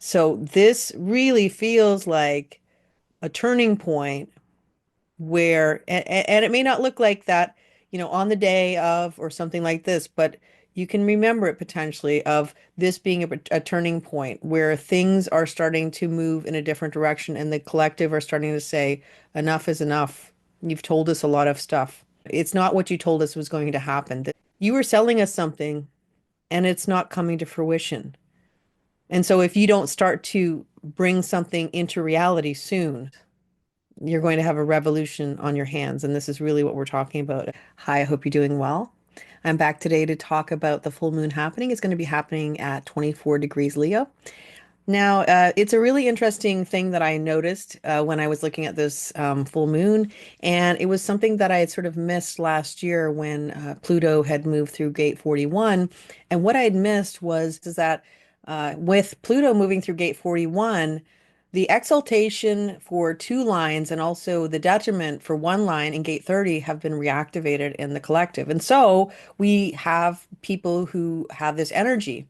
So this really feels like a turning point where, and it may not look like that, on the day of or something like this, but you can remember it potentially of this being a turning point where things are starting to move in a different direction and the collective are starting to say, enough is enough. You've told us a lot of stuff. It's not what you told us was going to happen. You were selling us something and it's not coming to fruition. And so if you don't start to bring something into reality soon, you're going to have a revolution on your hands. And this is really what we're talking about. Hi, I hope you're doing well. I'm back today to talk about the full moon happening. It's going to be happening at 24 degrees Leo. Now, it's a really interesting thing that I noticed when I was looking at this full moon, and it was something that I had sort of missed last year when Pluto had moved through Gate 41. And what I had missed was is that with Pluto moving through Gate 41, the exaltation for two lines and also the detriment for one line in Gate 30 have been reactivated in the collective. And so we have people who have this energy.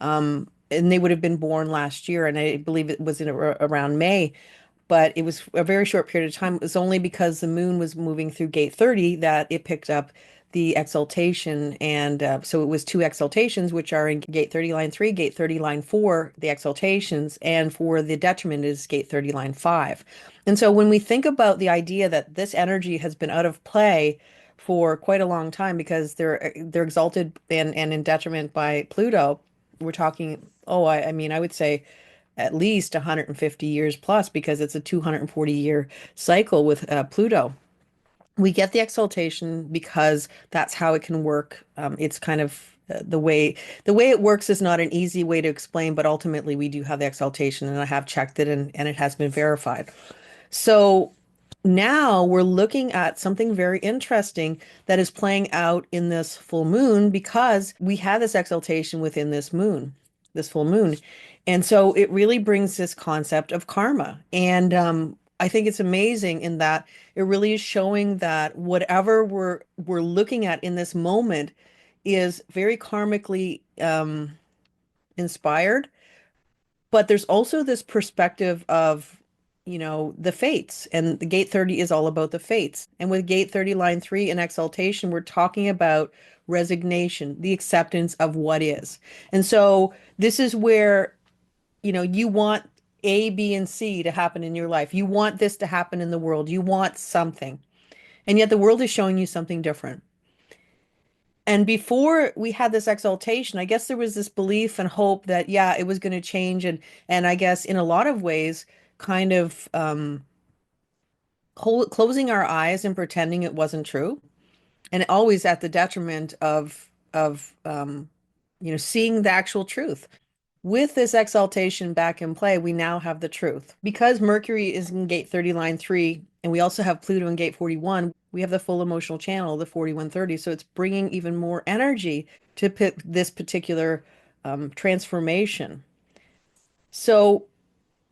And they would have been born last year, and I believe it was in around May, but it was a very short period of time. It was only because the moon was moving through gate 30 that it picked up the exaltation. And so it was two exaltations, which are in gate 30 line 3, gate 30 line 4, the exaltations, and for the detriment is gate 30 line 5. And so when we think about the idea that this energy has been out of play for quite a long time because they're exalted and in detriment by Pluto, we're talking, oh, I mean, I would say at least 150 years plus because it's a 240-year cycle with Pluto. We get the exaltation because that's how it can work. It's kind of the way it works is not an easy way to explain, but ultimately we do have the exaltation, and I have checked it and it has been verified. So now we're looking at something very interesting that is playing out in this full moon because we have this exaltation within this moon, this full moon. And so it really brings this concept of karma. And I think it's amazing in that it really is showing that whatever we're looking at in this moment is very karmically inspired, but there's also this perspective of, the fates, and the gate 30 is all about the fates. And with gate 30 line 3 and exaltation, we're talking about resignation, the acceptance of what is. And so this is where, you want A, B, and C to happen in your life. You want this to happen in the world. You want something. And yet the world is showing you something different. And before we had this exaltation, I guess there was this belief and hope that, yeah, it was going to change. And I guess in a lot of ways, kind of closing our eyes and pretending it wasn't true. And always at the detriment of seeing the actual truth. With this exaltation back in play, we now have the truth. Because Mercury is in gate 30, line 3, and we also have Pluto in gate 41, we have the full emotional channel, the 4130. So it's bringing even more energy to this particular transformation. So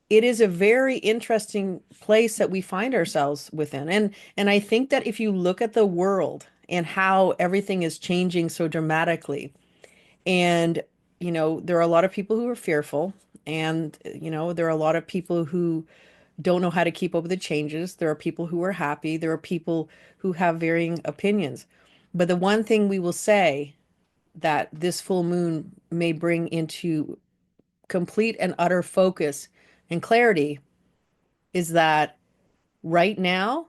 it is a very interesting place that we find ourselves within. And I think that if you look at the world and how everything is changing so dramatically, and, there are a lot of people who are fearful, and, there are a lot of people who don't know how to keep up with the changes. There are people who are happy. There are people who have varying opinions. But the one thing we will say that this full moon may bring into complete and utter focus and clarity is that right now,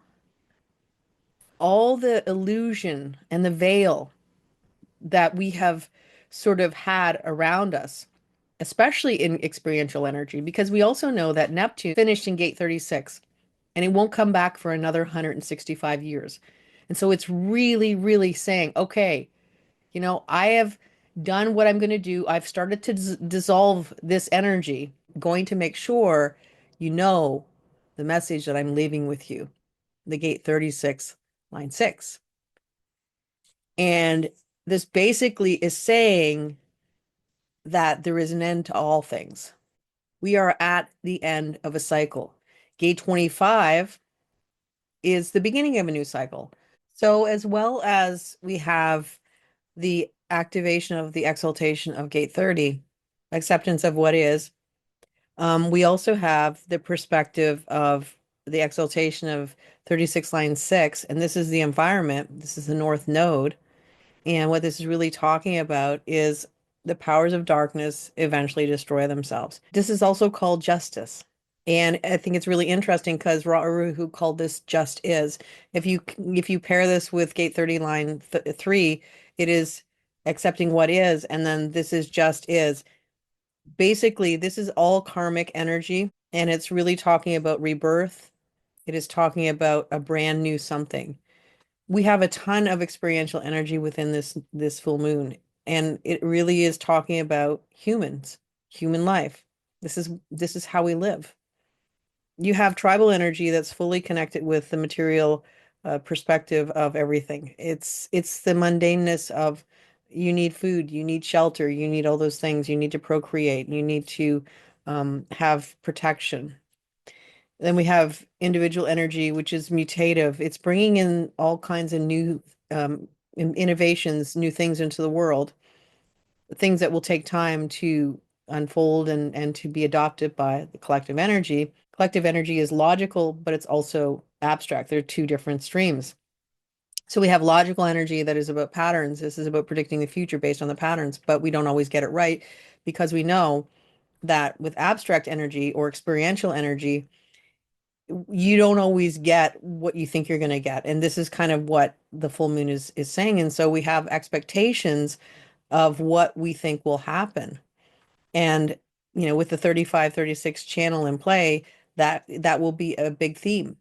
all the illusion and the veil that we have sort of had around us, especially in experiential energy, because we also know that Neptune finished in gate 36 and it won't come back for another 165 years. And so it's really, really saying, okay, I have done what I'm going to do. I've started to dissolve this energy, going to make sure you know the message that I'm leaving with you, the gate 36, line 6. And this basically is saying that there is an end to all things. We are at the end of a cycle. Gate 25 is the beginning of a new cycle. So, as well as we have the activation of the exaltation of gate 30, acceptance of what is, We also have the perspective of the exaltation of 36 line 6, and this is the environment. This is the North Node. And what this is really talking about is the powers of darkness eventually destroy themselves. This is also called justice. And I think it's really interesting because who called this just is. If you pair this with gate 30 line th 3, it is accepting what is, and then this is just is. Basically, this is all karmic energy, and it's really talking about rebirth. It is talking about a brand new something. We have a ton of experiential energy within this full moon, and it really is talking about humans, human life. This is how we live. You have tribal energy that's fully connected with the material perspective of everything. It's the mundaneness of you need food, you need shelter, you need all those things, you need to procreate, you need to have protection. Then we have individual energy, which is mutative. It's bringing in all kinds of new innovations, new things into the world, things that will take time to unfold and to be adopted by the collective energy. Collective energy is logical, but it's also abstract. They're two different streams. So we have logical energy that is about patterns. This is about predicting the future based on the patterns, but we don't always get it right because we know that with abstract energy or experiential energy, you don't always get what you think you're going to get. And this is kind of what the full moon is saying. And so we have expectations of what we think will happen. And, with the 35, 36 channel in play, that will be a big theme.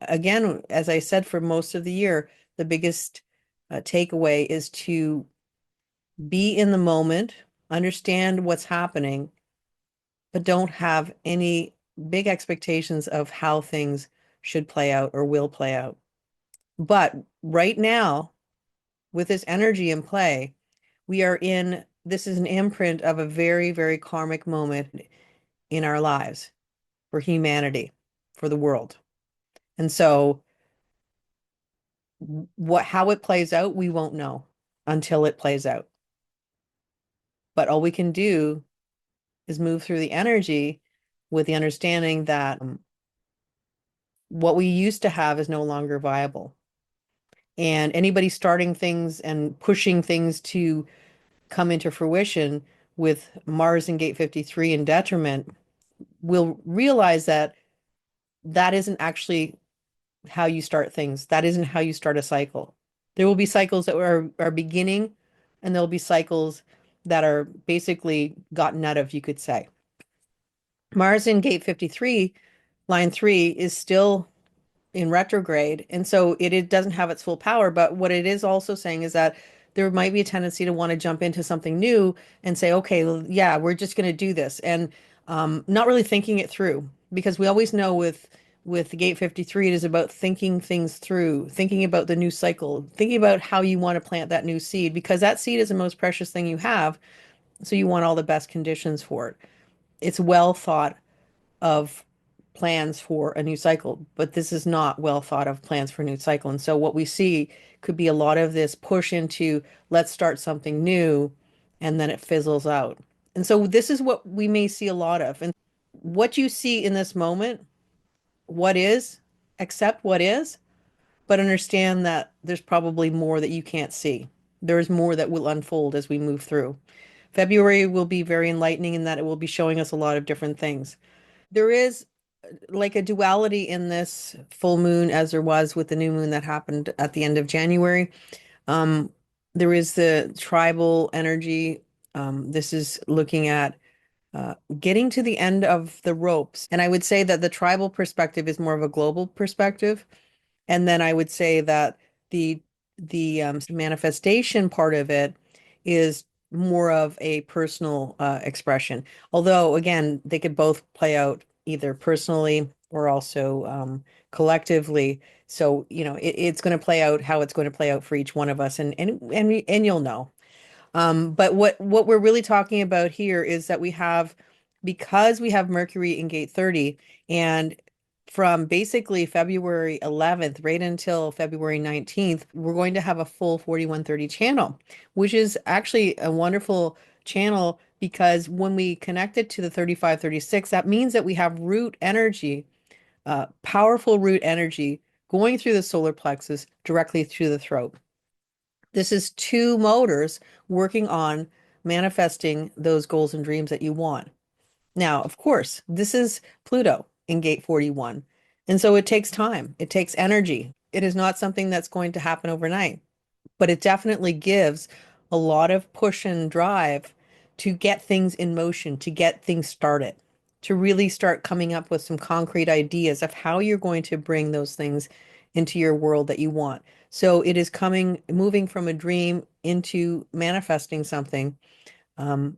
Again, as I said, for most of the year, the biggest takeaway is to be in the moment, understand what's happening, but don't have any big expectations of how things should play out or will play out. But right now, with this energy in play, this is an imprint of a very, very karmic moment in our lives for humanity, for the world. And so how it plays out, we won't know until it plays out. But all we can do is move through the energy with the understanding that what we used to have is no longer viable. And anybody starting things and pushing things to come into fruition with Mars in gate 53 in detriment will realize that that isn't actually how you start things. That isn't how you start a cycle. There will be cycles that are beginning, and there'll be cycles that are basically gotten out of, you could say. Mars in gate 53, line 3, is still in retrograde. And so it doesn't have its full power. But what it is also saying is that there might be a tendency to want to jump into something new and say, okay, well, yeah, we're just going to do this. And not really thinking it through, because we always know with the gate 53, it is about thinking things through, thinking about the new cycle, thinking about how you want to plant that new seed, because that seed is the most precious thing you have. So you want all the best conditions for it. It's well thought of plans for a new cycle, but this is not well thought of plans for a new cycle. And so what we see could be a lot of this push into let's start something new, and then it fizzles out. And so this is what we may see a lot of. And what you see in this moment, what is, accept what is, but understand that there's probably more that you can't see. There is more that will unfold as we move through. February will be very enlightening in that it will be showing us a lot of different things. There is like a duality in this full moon as there was with the new moon that happened at the end of January. Um, there is the tribal energy. This is looking at getting to the end of the ropes. And I would say that the tribal perspective is more of a global perspective. And then I would say that the manifestation part of it is more of a personal expression. Although, again, they could both play out either personally or also collectively. So, it's going to play out how it's going to play out for each one of us, and you'll know. But what we're really talking about here is that because we have Mercury in gate 30, and from basically February 11th right until February 19th, we're going to have a full 4130 channel, which is actually a wonderful channel because when we connect it to the 3536, that means that we have root energy, powerful root energy going through the solar plexus directly through the throat. This is two motors working on manifesting those goals and dreams that you want. Now, of course, this is Pluto in gate 41. And so it takes time, it takes energy. It is not something that's going to happen overnight, but it definitely gives a lot of push and drive to get things in motion, to get things started, to really start coming up with some concrete ideas of how you're going to bring those things into your world that you want. So it is moving from a dream into manifesting something, um,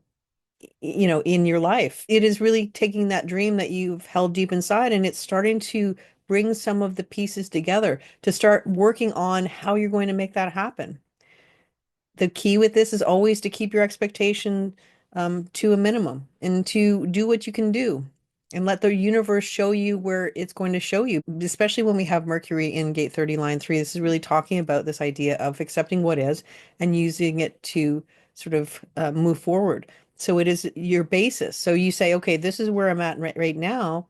in your life. It is really taking that dream that you've held deep inside and it's starting to bring some of the pieces together to start working on how you're going to make that happen. The key with this is always to keep your expectation to a minimum and to do what you can do and let the universe show you where it's going to show you, especially when we have Mercury in gate 30 line 3. This is really talking about this idea of accepting what is and using it to sort of move forward. So it is your basis. So you say, okay, this is where I'm at right now.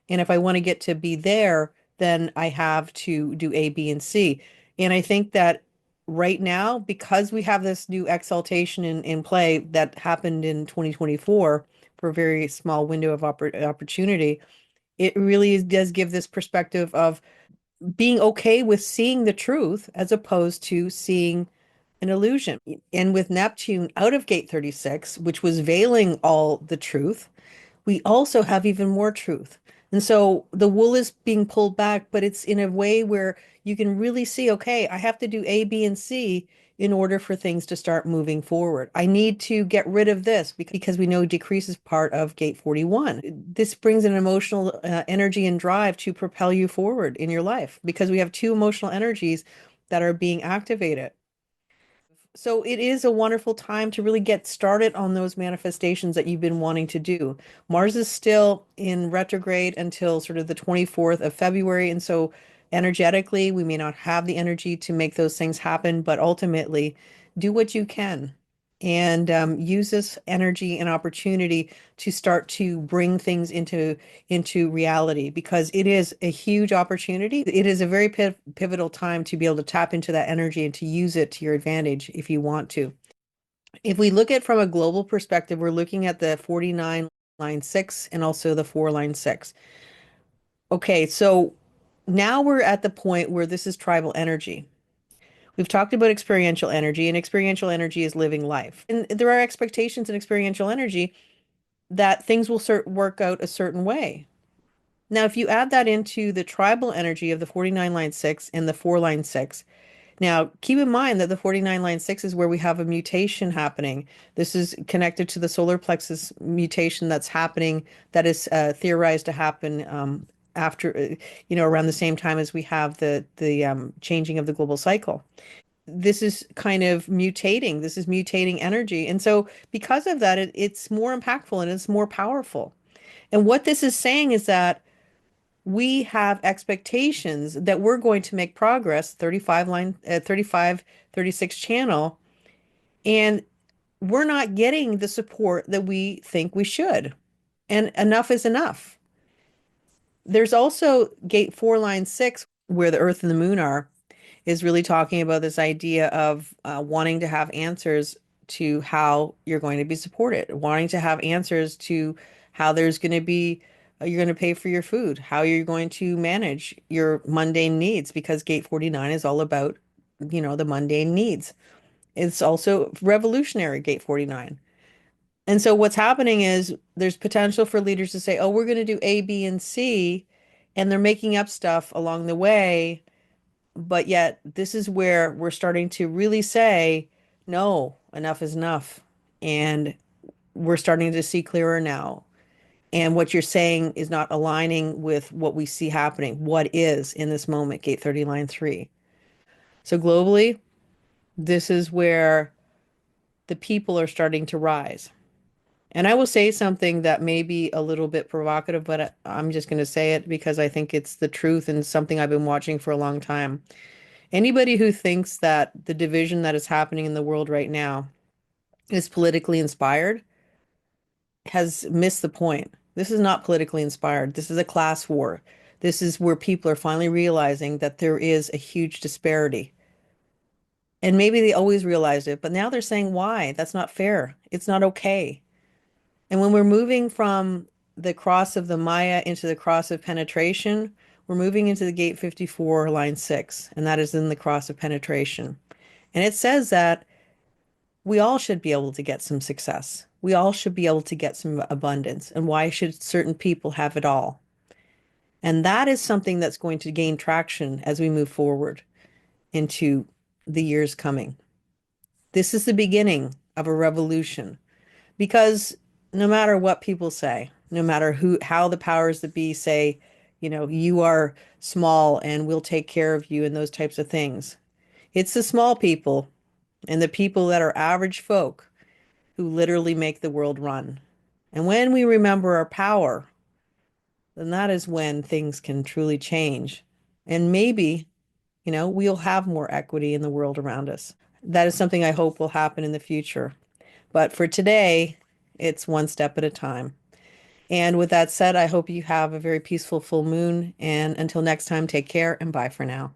And if I want to get to be there, then I have to do A, B, and C. And I think that right now, because we have this new exaltation in play that happened in 2024 for a very small window of opportunity, it really does give this perspective of being okay with seeing the truth as opposed to seeing an illusion. And with Neptune out of gate 36, which was veiling all the truth, we also have even more truth. And so the wool is being pulled back, but it's in a way where you can really see, okay, I have to do A, B, and C in order for things to start moving forward. I need to get rid of this because we know decrease is part of gate 41. This brings an emotional energy and drive to propel you forward in your life because we have two emotional energies that are being activated. So it is a wonderful time to really get started on those manifestations that you've been wanting to do. Mars is still in retrograde until sort of the 24th of February. And so energetically, we may not have the energy to make those things happen, but ultimately do what you can and use this energy and opportunity to start to bring things into reality because it is a huge opportunity. It is a very pivotal time to be able to tap into that energy and to use it to your advantage if you want to. If we look at from a global perspective, we're looking at the 49 line 6 and also the 4 line 6. Okay, so now we're at the point where this is tribal energy. We've talked about experiential energy, and experiential energy is living life. And there are expectations in experiential energy that things will work out a certain way. Now, if you add that into the tribal energy of the 49 line 6 and the 4 line 6, now keep in mind that the 49 line 6 is where we have a mutation happening. This is connected to the solar plexus mutation that's happening, that is theorized to happen after, around the same time as we have the changing of the global cycle. This is kind of mutating. This is mutating energy. And so because of that, it's more impactful and it's more powerful. And what this is saying is that we have expectations that we're going to make progress, 35, 36 channel, and we're not getting the support that we think we should. And enough is enough. There's also gate 4 line 6 where the earth and the moon are is really talking about this idea of wanting to have answers to how you're going to be supported, wanting to have answers to how there's going to be, you're going to pay for your food, how you're going to manage your mundane needs, because Gate 49 is all about, the mundane needs. It's also revolutionary, Gate 49. And so what's happening is there's potential for leaders to say, oh, we're going to do A, B, and C, and they're making up stuff along the way, but yet, this is where we're starting to really say, no, enough is enough. And we're starting to see clearer now. And what you're saying is not aligning with what we see happening, what is in this moment, Gate 30, Line 3. So globally, this is where the people are starting to rise. And I will say something that may be a little bit provocative, but I'm just going to say it because I think it's the truth and something I've been watching for a long time. Anybody who thinks that the division that is happening in the world right now is politically inspired, has missed the point. This is not politically inspired. This is a class war. This is where people are finally realizing that there is a huge disparity. And maybe they always realized it, but now they're saying, why? That's not fair. It's not okay. And when we're moving from the cross of the Maya into the cross of penetration, we're moving into the gate 54, line 6, and that is in the cross of penetration. And it says that we all should be able to get some success. We all should be able to get some abundance. And why should certain people have it all? And that is something that's going to gain traction as we move forward into the years coming. This is the beginning of a revolution because no matter what people say, no matter how the powers that be say, you are small and we'll take care of you and those types of things. It's the small people and the people that are average folk who literally make the world run. And when we remember our power, then that is when things can truly change. And maybe, we'll have more equity in the world around us. That is something I hope will happen in the future. But for today, it's one step at a time. And with that said, I hope you have a very peaceful full moon. And until next time, take care and bye for now.